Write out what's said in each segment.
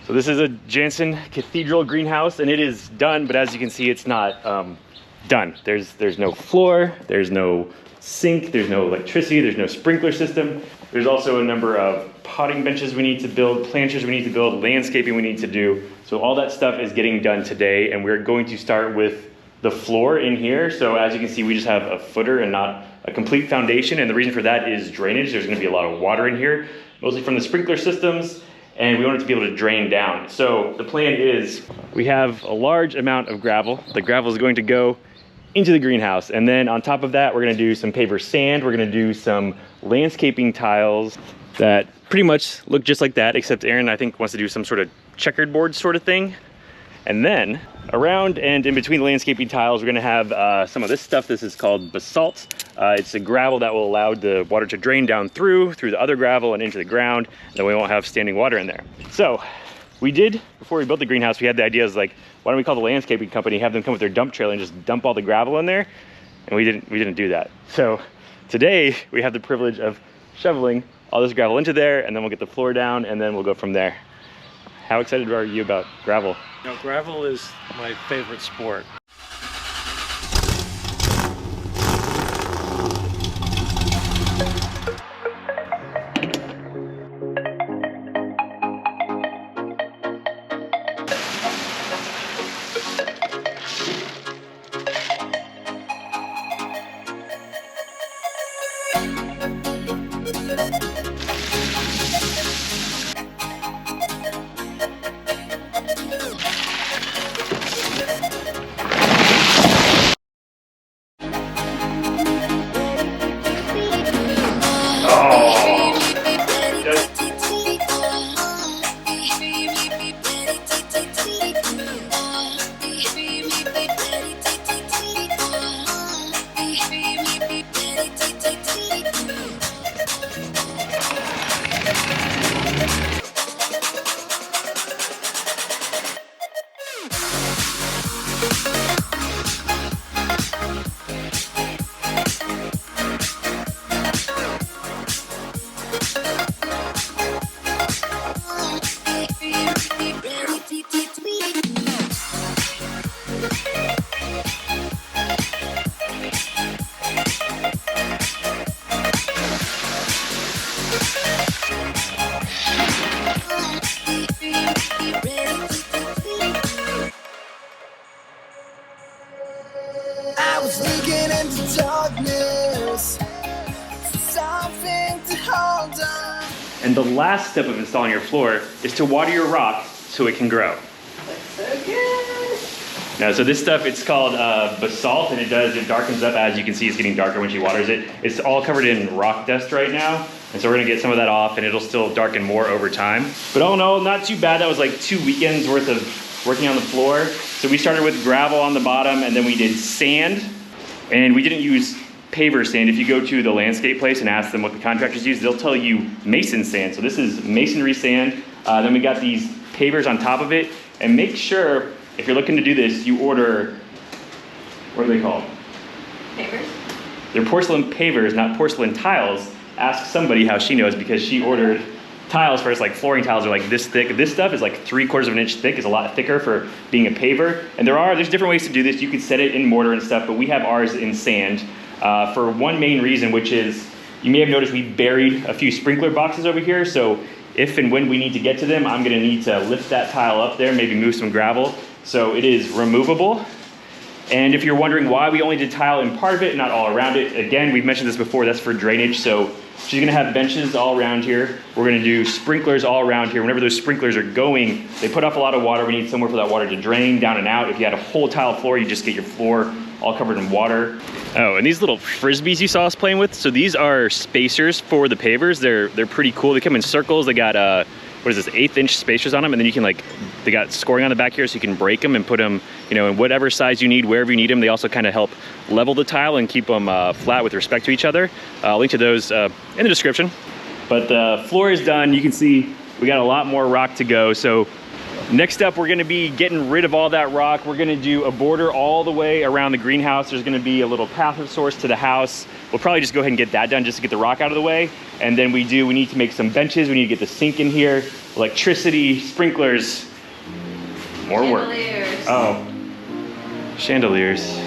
So this is a Janssen cathedral greenhouse, and it is done, but as you can see, it's not done. There's no floor, there's no sink, there's no electricity, there's no sprinkler system. There's also a number of potting benches we need to build, planters we need to build, landscaping we need to do. So all that stuff is getting done today, and we're going to start with the floor in here. So as you can see, we just have a footer and not a complete foundation, and the reason for that is drainage. There's gonna be a lot of water in here, mostly from the sprinkler systems, and we want it to be able to drain down. So the plan is we have a large amount of gravel. The gravel is going to go into the greenhouse, and then on top of that, we're gonna do some paver sand. We're gonna do some landscaping tiles that pretty much look just like that, except Aaron, I think, wants to do some sort of checkered board sort of thing. And then around and in between the landscaping tiles, we're gonna have some of this stuff. This is called basalt. It's a gravel that will allow the water to drain down through the other gravel and into the ground, and then we won't have standing water in there. So we did, before we built the greenhouse, we had the ideas like, why don't we call the landscaping company, have them come with their dump trailer and just dump all the gravel in there? And we didn't do that. So today we have the privilege of shoveling all this gravel into there, and then we'll get the floor down, and then we'll go from there. How excited are you about gravel? You know, gravel is my favorite sport. I was looking into darkness, something to hold on. And the last step of installing your floor is to water your rock so it can grow. Looks so good. Now, so this stuff, it's called basalt, and it darkens up. As you can see, it's getting darker when she waters it. It's all covered in rock dust right now, and so we're gonna get some of that off, and it'll still darken more over time. But all in all, not too bad. That was like 2 weekends worth of working on the floor. So we started with gravel on the bottom, and then we did sand, and we didn't use paver sand. If you go to the landscape place and ask them what the contractors use, they'll tell you mason sand. So this is masonry sand. Then we got these pavers on top of it, and make sure, if you're looking to do this, you order, what are they called? Pavers? They're porcelain pavers, not porcelain tiles. Ask somebody how she knows, because she ordered tiles first. Like flooring tiles are like this thick. This stuff is like 3/4 of an inch thick. It's a lot thicker for being a paver. And there's different ways to do this. You could set it in mortar and stuff, but we have ours in sand for one main reason, which is, you may have noticed we buried a few sprinkler boxes over here. So if and when we need to get to them, I'm gonna need to lift that tile up there, maybe move some gravel. So it is removable. And if you're wondering why we only did tile in part of it, not all around it, again, we've mentioned this before, that's for drainage. So she's gonna have benches all around here. We're gonna do sprinklers all around here. Whenever those sprinklers are going, they put off a lot of water. We need somewhere for that water to drain down and out. If you had a whole tile floor, you just get your floor all covered in water. Oh, and these little frisbees you saw us playing with, so these are spacers for the pavers. They're pretty cool. They come in circles. They got what is this, 1/8 inch spacers on them, and then you can they got scoring on the back here, so you can break them and put them, in whatever size you need, wherever you need them. They also kind of help level the tile and keep them flat with respect to each other. I'll link to those in the description. But the floor is done. You can see we got a lot more rock to go. So Next up, we're gonna be getting rid of all that rock. We're gonna do a border all the way around the greenhouse. There's gonna be a little path of sorts to the house. We'll probably just go ahead and get that done just to get the rock out of the way. And then we need to make some benches. We need to get the sink in here, electricity, sprinklers, more work. Chandeliers. Oh, chandeliers.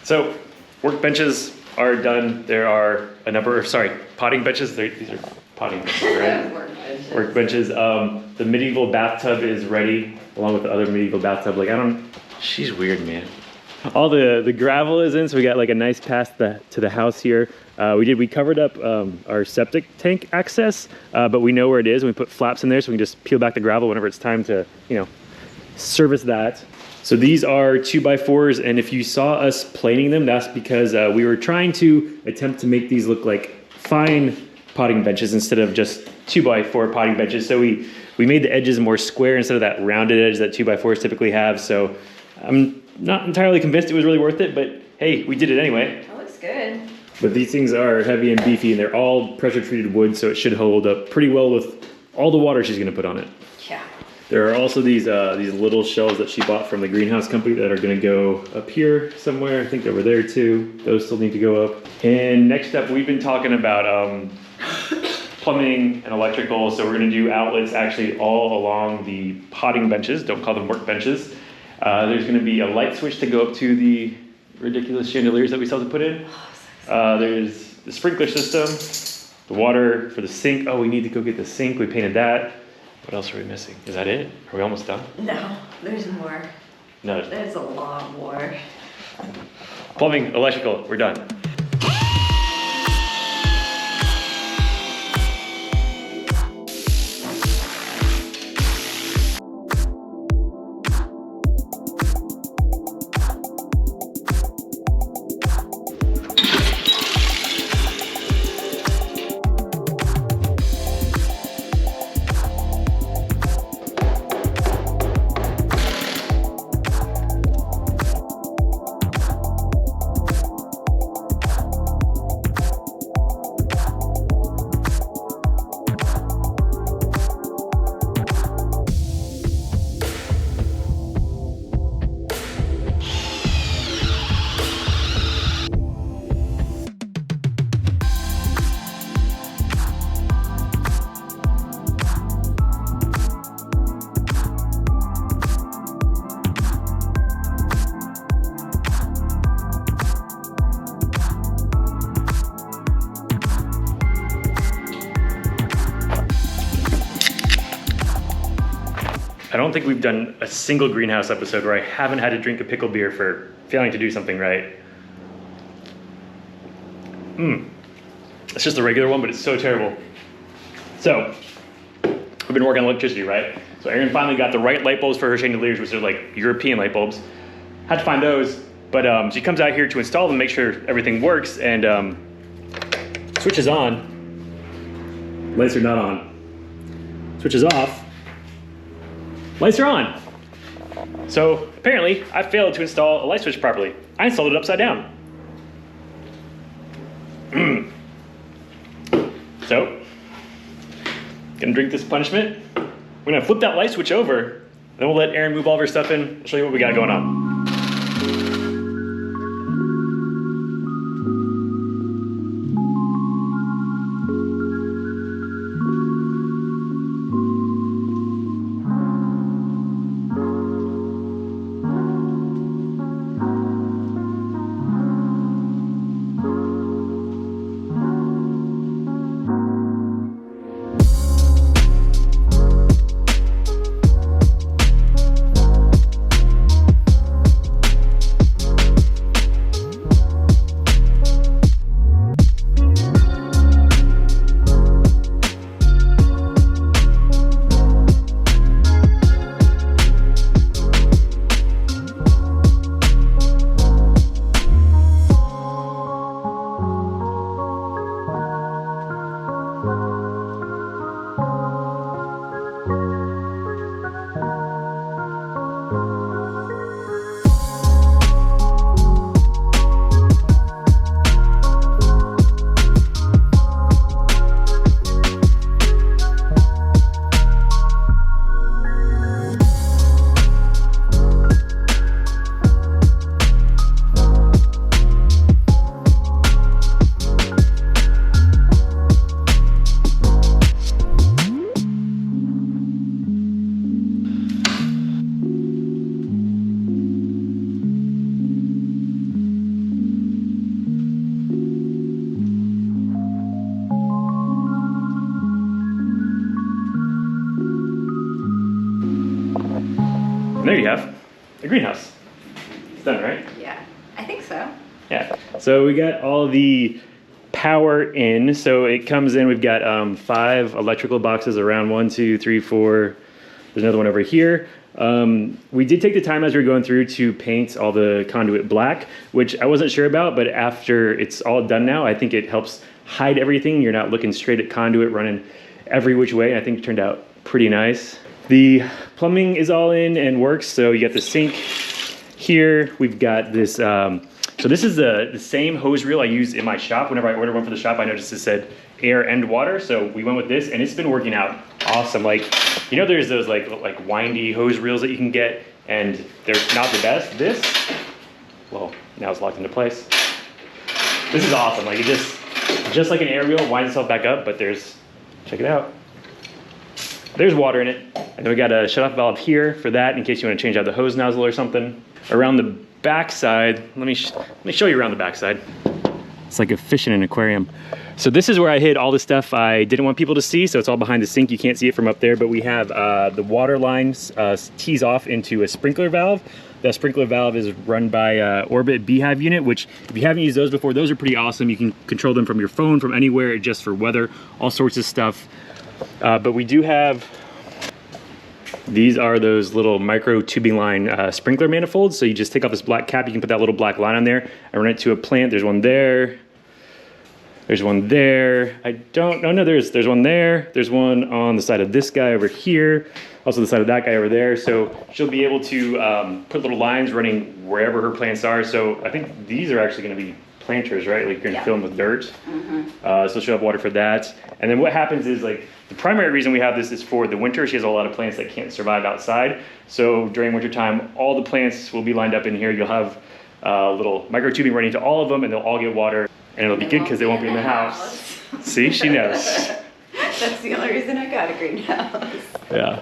So workbenches are done. There are a number of, potting benches. These are potting benches, right? Workbenches. The medieval bathtub is ready, along with the other medieval bathtub. She's weird, man. All the gravel is in, so we got like a nice path to the house here. We covered up our septic tank access, but we know where it is, and we put flaps in there so we can just peel back the gravel whenever it's time to, service that. So these are 2x4s, and if you saw us planing them, that's because we were trying to attempt to make these look like fine potting benches instead of just 2x4 potting benches. So we made the edges more square instead of that rounded edge that 2x4s typically have. So I'm not entirely convinced it was really worth it, but hey, we did it anyway. That looks good. But these things are heavy and beefy, and they're all pressure treated wood, so it should hold up pretty well with all the water she's gonna put on it. Yeah. There are also these little shelves that she bought from the greenhouse company that are gonna go up here somewhere. I think over there too. Those still need to go up. And next up, we've been talking about plumbing and electrical. So we're gonna do outlets actually all along the potting benches. Don't call them work benches. There's gonna be a light switch to go up to the ridiculous chandeliers that we still have to put in. There's the sprinkler system, the water for the sink. Oh, we need to go get the sink. We painted that. What else are we missing? Is that it? Are we almost done? No, there's more. No. There's a lot more. Plumbing, electrical, we're done. I don't think we've done a single greenhouse episode where I haven't had to drink a pickle beer for failing to do something right. It's just a regular one, but it's so terrible. So, we've been working on electricity, right? So Erin finally got the right light bulbs for her chandeliers, which are like European light bulbs. Had to find those, but she comes out here to install them, make sure everything works, and switches on. Lights are not on. Switches off. Lights are on. So apparently I failed to install a light switch properly. I installed it upside down. So, gonna drink this punishment. We're gonna flip that light switch over, then we'll let Erin move all of her stuff in. I'll show you what we got going on. And there you have a greenhouse. It's done, right? Yeah, I think so. Yeah. So we got all the power in. So it comes in, we've got 5 electrical boxes around 1, 2, 3, 4. There's another one over here. We did take the time as we were going through to paint all the conduit black, which I wasn't sure about, but after it's all done now, I think it helps hide everything. You're not looking straight at conduit running every which way. I think it turned out pretty nice. The plumbing is all in and works. So you got the sink here. We've got this, so this is the same hose reel I use in my shop. Whenever I order one for the shop, I noticed it said air and water. So we went with this and it's been working out awesome. Like, you know, there's those like windy hose reels that you can get and they're not the best. This, well, now it's locked into place. This is awesome. Like it just like an air reel, winds itself back up, but there's, check it out. There's water in it. And then we got a shut-off valve here for that in case you want to change out the hose nozzle or something. Around the back side, let me show you around the back side. It's like a fish in an aquarium. So this is where I hid all the stuff I didn't want people to see. So it's all behind the sink. You can't see it from up there, but we have the water lines tees off into a sprinkler valve. That sprinkler valve is run by Orbit Beehive unit, which if you haven't used those before, those are pretty awesome. You can control them from your phone, from anywhere, just for weather, all sorts of stuff. But we do have, these are those little micro tubing line sprinkler manifolds. So you just take off this black cap, you can put that little black line on there and run it to a plant. There's one there. There's one there. I don't, no, there's one there. There's one on the side of this guy over here. Also the side of that guy over there. So she'll be able to put little lines running wherever her plants are. So I think these are actually gonna be planters, right? Like you're gonna fill them with dirt. So she'll have water for that. And then what happens is like, the primary reason we have this is for the winter. She has a lot of plants that can't survive outside. So during winter time, all the plants will be lined up in here. You'll have little micro tubing running to all of them and they'll all get water and it'll be good because they won't be in the house. See, she knows. That's the only reason I got a greenhouse. Yeah.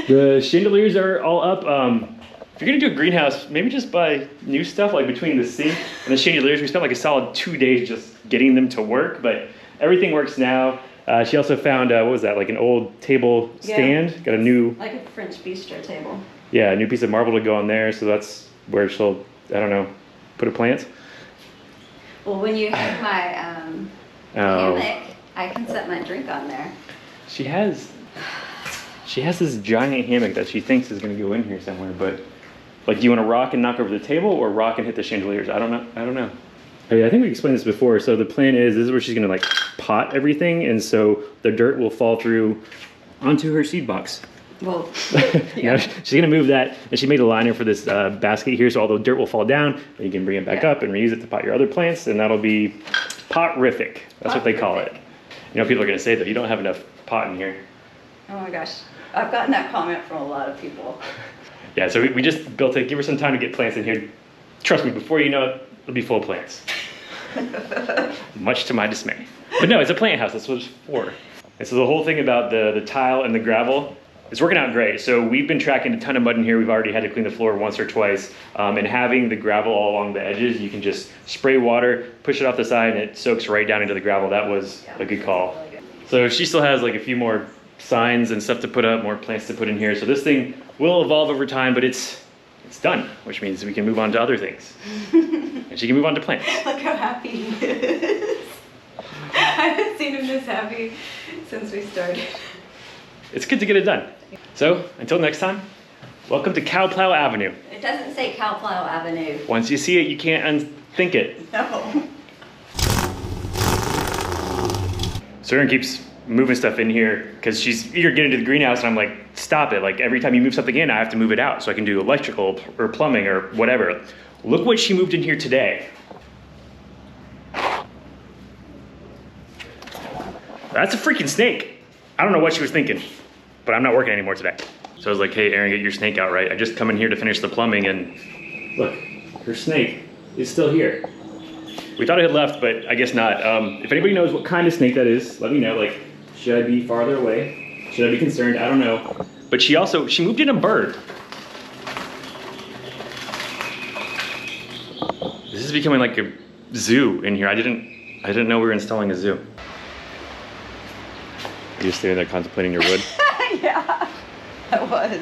The chandeliers are all up. If you're gonna do a greenhouse, maybe just buy new stuff like between the sink and the chandeliers. We spent like a solid 2 days just getting them to work, but everything works now. She also found, what was that, like an old table stand? Yeah. Got a new... Like a French bistro table. Yeah, a new piece of marble to go on there, so that's where she'll, I don't know, put a plant. Well, when you have my hammock, I can set my drink on there. She has this giant hammock that she thinks is going to go in here somewhere, but like, do you want to rock and knock over the table or rock and hit the chandeliers? I don't know. I think we explained this before. So the plan is, this is where she's gonna like pot everything, and so the dirt will fall through onto her seed box. Well, yeah. She's gonna move that, and she made a liner for this basket here, so all the dirt will fall down, and you can bring it back up and reuse it to pot your other plants, and that'll be pot-rific. That's what they call it. You know, people are gonna say that you don't have enough pot in here. Oh my gosh. I've gotten that comment from a lot of people. Yeah, so we just built it. Give her some time to get plants in here. Trust me, before you know it, it'll be full of plants. Much to my dismay. But no, it's a plant house. That's what it's for. And so the whole thing about the tile and the gravel, it's working out great. So we've been tracking a ton of mud in here. We've already had to clean the floor once or twice. And having the gravel all along the edges, you can just spray water, push it off the side, and it soaks right down into the gravel. That was a good call. So she still has like a few more signs and stuff to put up, more plants to put in here. So this thing will evolve over time, but it's done, which means we can move on to other things. And she can move on to plants. Look how happy he is. I haven't seen him this happy since we started. It's good to get it done. So until next time, welcome to Cowplow Avenue. It doesn't say Cowplow Avenue. Once you see it, you can't unthink it. No. So Erin keeps moving stuff in here because she's eager to get into the greenhouse, and I'm like, stop it. Like every time you move something in, I have to move it out so I can do electrical or plumbing or whatever. Look what she moved in here today. That's a freaking snake. I don't know what she was thinking, but I'm not working anymore today. So I was like, hey, Erin, get your snake out, right? I just come in here to finish the plumbing, and look, her snake is still here. We thought it had left, but I guess not. If anybody knows what kind of snake that is, let me know. Like, should I be farther away? Should I be concerned? I don't know. But she moved in a bird. This is becoming like a zoo in here. I didn't know we were installing a zoo. You're just sitting there contemplating your wood? Yeah, I was.